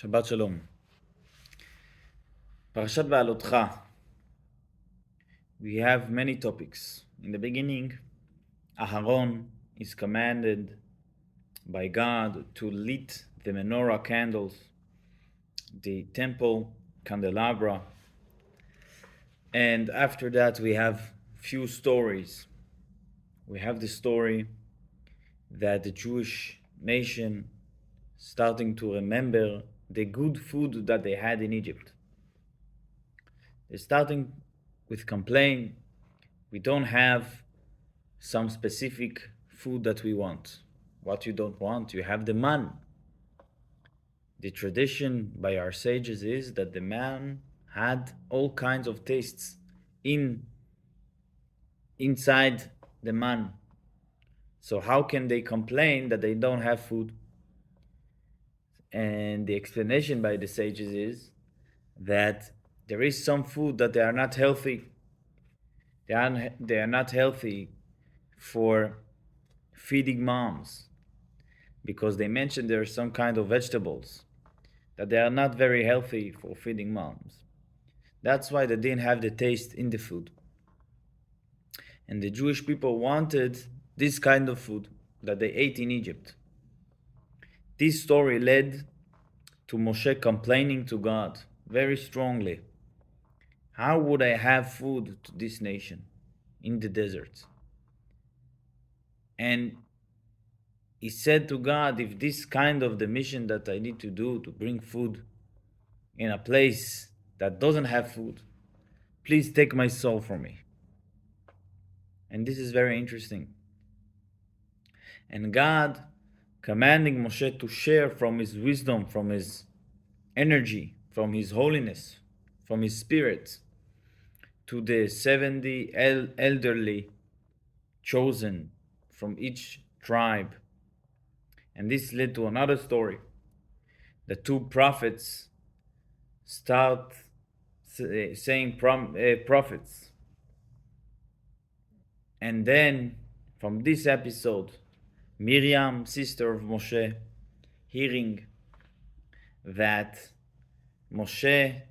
Shabbat Shalom. Parashat Behaalotcha. We have many topics. In the beginning, Aharon is commanded by God to lit the Menorah candles, the temple candelabra, and after that we have few stories. We have the story that the Jewish nation starting to remember the good food that they had in Egypt. They're starting with complaint. We don't have some specific food that we want. What you don't want, you have the man. The tradition by our sages is that the man had all kinds of tastes inside the man. So how can they complain that they don't have food? And the explanation by the sages is that there is some food that they are not healthy. They are not healthy for feeding moms, because they mentioned there are some kind of vegetables that they are not very healthy for feeding moms. That's why they didn't have the taste in the food. And the Jewish people wanted this kind of food that they ate in Egypt. This story led to Moshe complaining to God very strongly. How would I have food to this nation in the desert? And he said to God, if this kind of the mission that I need to do to bring food in a place that doesn't have food, please take my soul from me. And this is very interesting. And God commanding Moshe to share from his wisdom, from his energy, from his holiness, from his spirit, to the 70 elderly chosen from each tribe. And this led to another story. The two prophets start saying prophets. And then from this episode, Miryam, sister of Moshe, hearing that Moshe,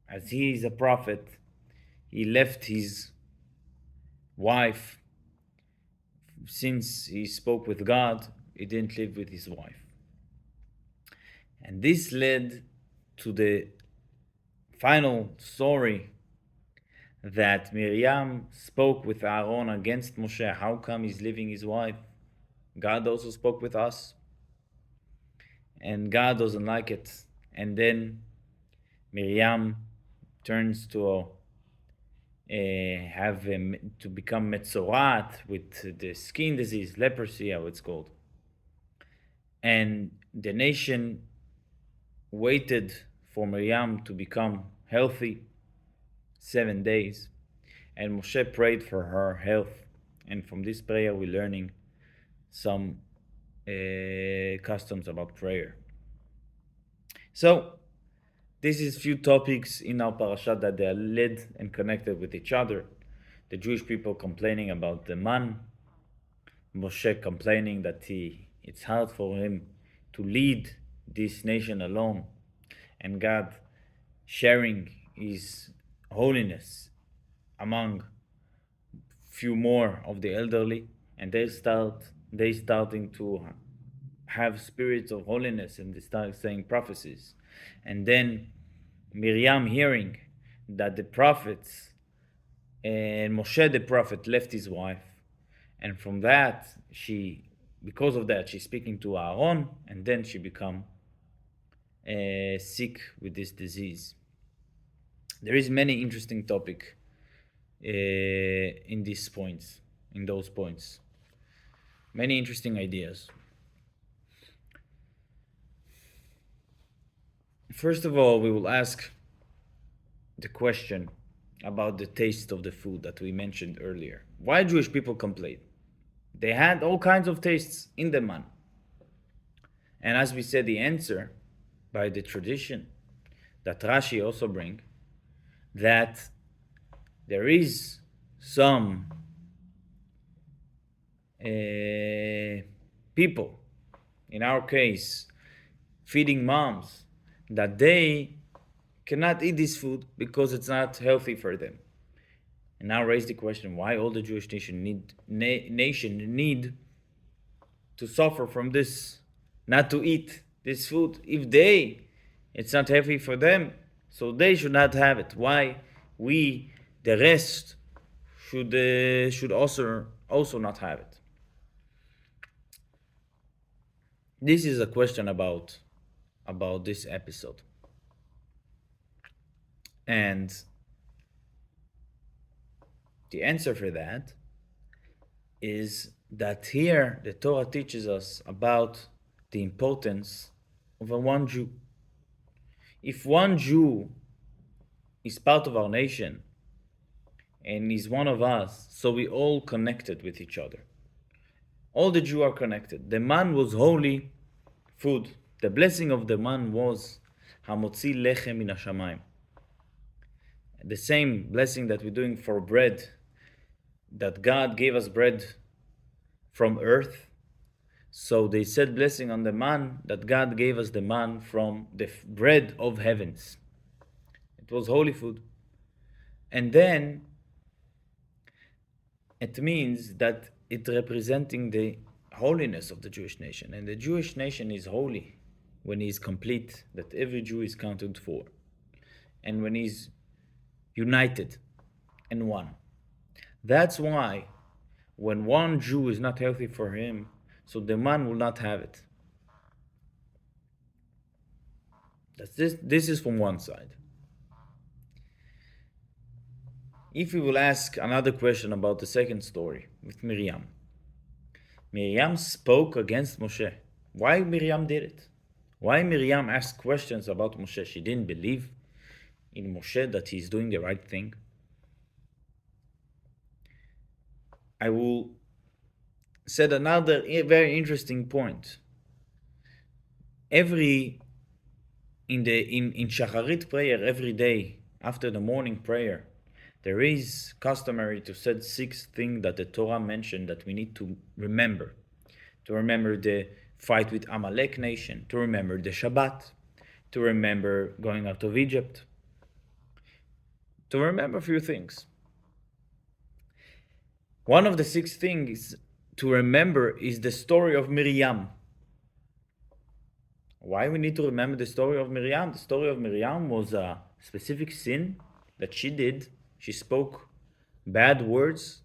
as he is a prophet, he left his wife. Since he spoke with God, he didn't live with his wife. And this led to the final story that Miryam spoke with Aaron against Moshe. How come he's leaving his wife? God also spoke with us. And God doesn't like it. And then Miryam turns to to become Metzorat with the skin disease, leprosy, how it's called. And the nation waited for Miryam to become healthy 7 days. And Moshe prayed for her health. And from this prayer, we're learning some customs about prayer. So, this is few topics in our parasha that they are led and connected with each other. The Jewish people complaining about the man, Moshe complaining that it's hard for him to lead this nation alone, and God sharing his holiness among few more of the elderly, and they starting to have spirits of holiness, and they start saying prophecies. And then Miryam hearing that the prophets and Moshe the prophet left his wife, and from that because of that she's speaking to Aaron, and then she become sick with this disease. There is many interesting topic in those points, many interesting ideas. First of all, we will ask the question about the taste of the food that we mentioned earlier. Why Jewish people complain? They had all kinds of tastes in the man. And as we said, the answer by the tradition that Rashi also bring, that there is some people, in our case, feeding moms that they cannot eat this food because it's not healthy for them. And now raise the question, why all the Jewish nation need to suffer from this, not to eat this food? If it's not healthy for them, so they should not have it. Why we, the rest, should also not have it? This is a question about this episode. And the answer for that is that here the Torah teaches us about the importance of a one Jew. If one Jew is part of our nation and is one of us, so we all connected with each other. All the Jews are connected. The man was holy food. The blessing of the man was Hamotzi lechem min hashamayim. The same blessing that we're doing for bread, that God gave us bread from earth. So they said blessing on the man, that God gave us the man from the bread of heavens. It was holy food. And then it means that it's representing the holiness of the Jewish nation. And the Jewish nation is holy when he is complete, that every Jew is counted for. And when he's united and one. That's why when one Jew is not healthy for him, so the man will not have it. This is from one side. If we will ask another question about the second story with Miryam. Miryam spoke against Moshe. Why Miryam did it? Why Miryam asked questions about Moshe? She didn't believe in Moshe that he's doing the right thing. I will said another very interesting point. In Shacharit prayer every day after the morning prayer, there is customary to say 6 things that the Torah mentioned that we need to remember. To remember the fight with Amalek nation, to remember the Shabbat, to remember going out of Egypt, to remember a few things. One of the 6 things to remember is the story of Miryam. Why we need to remember the story of Miryam? The story of Miryam was a specific sin that she did. She spoke bad words.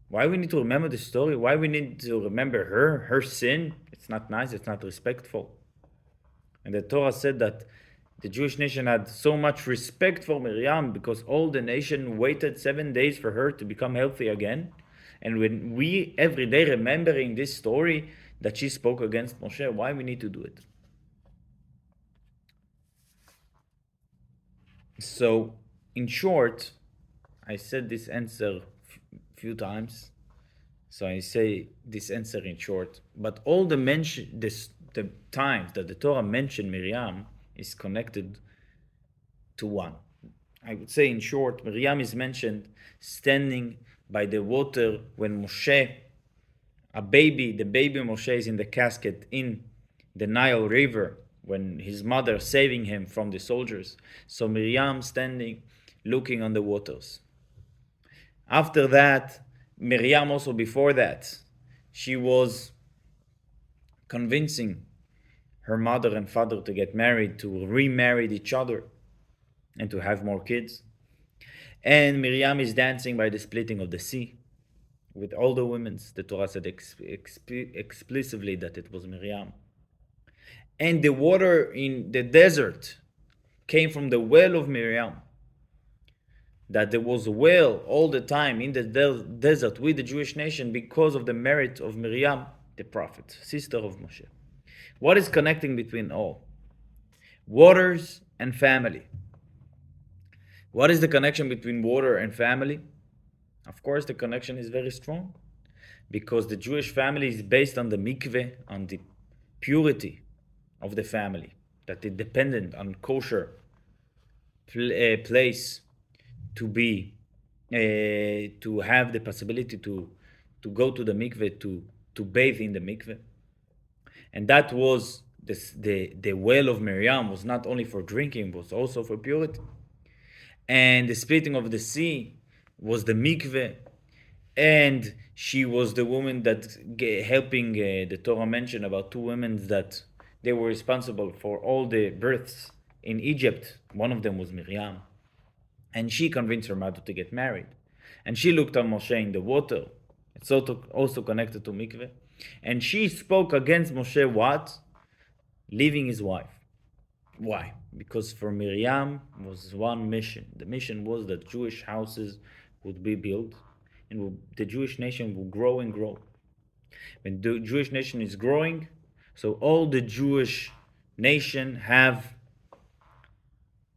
Why we need to remember the story? Why we need to remember her sin? It's not nice, it's not respectful. And the Torah said that the Jewish nation had so much respect for Miryam because all the nation waited 7 days for her to become healthy again. And when we every day remembering this story that she spoke against Moshe, why we need to do it? So, in short, I said this answer few times. So I say this answer in short. But all the times that the Torah mentioned Miryam is connected to one. I would say in short, Miryam is mentioned standing by the water when Moshe, the baby Moshe is in the casket in the Nile River, when his mother saving him from the soldiers. So Miryam standing, looking on the waters. After that, Miryam also before that, she was convincing her mother and father to get married, to remarry each other, and to have more kids. And Miryam is dancing by the splitting of the sea with all the women. The Torah said explicitly that it was Miryam. And the water in the desert came from the well of Miryam. That there was a well all the time in the desert with the Jewish nation because of the merit of Miryam, the prophet, sister of Moshe. What is connecting between all? Waters and family. What is the connection between water and family? Of course, the connection is very strong because the Jewish family is based on the mikveh, on the purity of the family, that is dependent on kosher place to be, to have the possibility to go to the mikveh, to bathe in the mikveh. And that was the well of Miryam was not only for drinking, but also for purity. And the splitting of the sea was the mikveh, and she was the woman that helping the Torah mentioned about two women that they were responsible for all the births in Egypt. One of them was Miriam, and she convinced her mother to get married, and she looked at Moshe in the water. It's also connected to mikveh, and she spoke against Moshe what? Leaving his wife. Why? Because for Miriam was one mission. The mission was that Jewish houses would be built and the Jewish nation will grow and grow. When the Jewish nation is growing, so all the Jewish nation have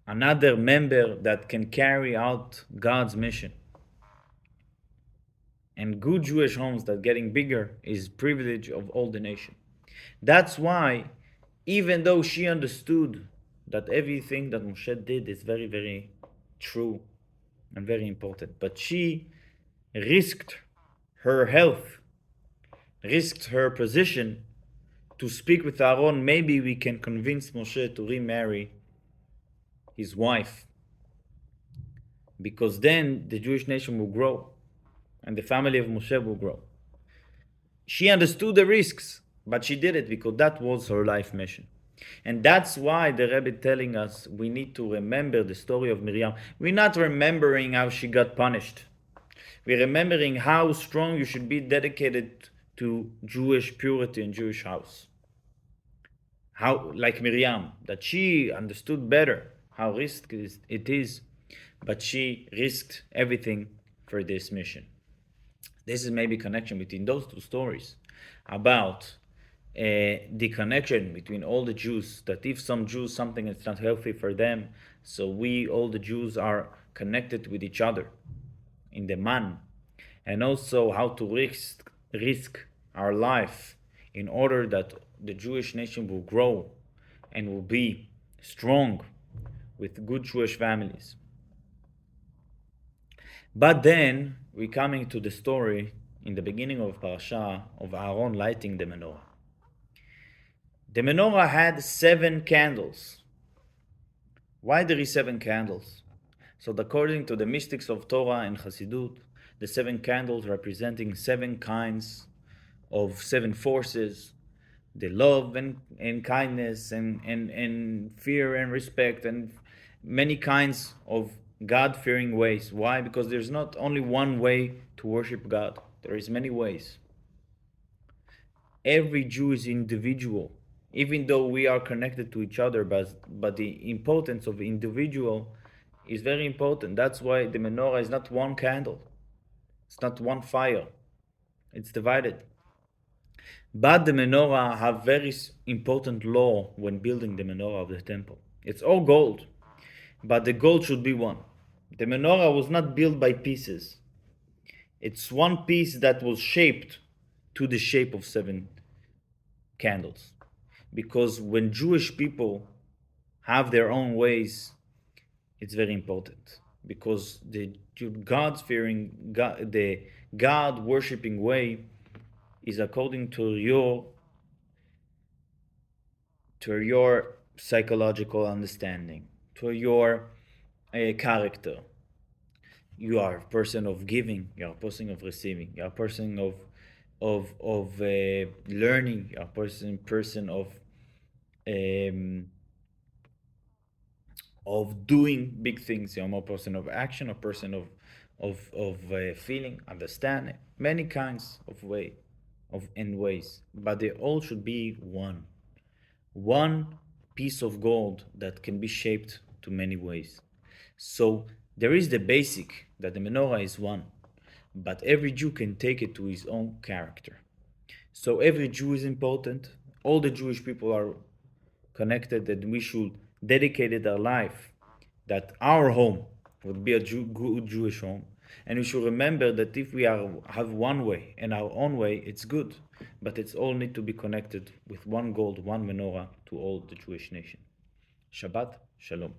another member that can carry out God's mission. And good Jewish homes that getting bigger is privilege of all the nation. That's why, even though she understood that everything that Moshe did is very, very true and very important, but she risked her health, risked her position to speak with Aaron. Maybe we can convince Moshe to remarry his wife, because then the Jewish nation will grow and the family of Moshe will grow. She understood the risks, but she did it because that was her life mission. And that's why the Rebbe telling us we need to remember the story of Miriam. We're not remembering how she got punished. We're remembering how strong you should be dedicated to Jewish purity and Jewish house. How, like Miriam, that she understood better how risky it is, but she risked everything for this mission. This is maybe connection between those two stories about the connection between all the Jews, that if some Jews, something is not healthy for them, so we, all the Jews, are connected with each other in the man, and also how to risk our life in order that the Jewish nation will grow and will be strong with good Jewish families. But then we're coming to the story in the beginning of Parasha of Aaron lighting the Menorah. The Menorah had 7 candles. Why there is 7 candles? So according to the mystics of Torah and Hasidut, the 7 candles representing 7 kinds of 7 forces, the love and kindness and fear and respect and many kinds of God-fearing ways. Why? Because there's not only one way to worship God. There is many ways. Every Jew is individual, even though we are connected to each other, but the importance of individual is very important. That's why the menorah is not one candle. It's not one fire. It's divided. But the menorah have very important law when building the menorah of the temple. It's all gold, but the gold should be one. The menorah was not built by pieces. It's one piece that was shaped to the shape of 7 candles. Because when Jewish people have their own ways, it's very important. Because the God-fearing, the God-worshipping way is according to your psychological understanding, to your character. You are a person of giving, you are a person of receiving, you are a person of learning, you are a person of doing big things. You're more a person of action, a person of feeling, understanding, many kinds of ways, but they all should be one piece of gold that can be shaped to many ways. So there is the basic that the menorah is one, but every Jew can take it to his own character. So every Jew is important. All the Jewish people are connected, and we should dedicate our life that our home would be a good Jewish home. And we should remember that if we have one way and our own way, it's good, but it's all need to be connected with one gold, one menorah to all the Jewish nation. Shabbat Shalom.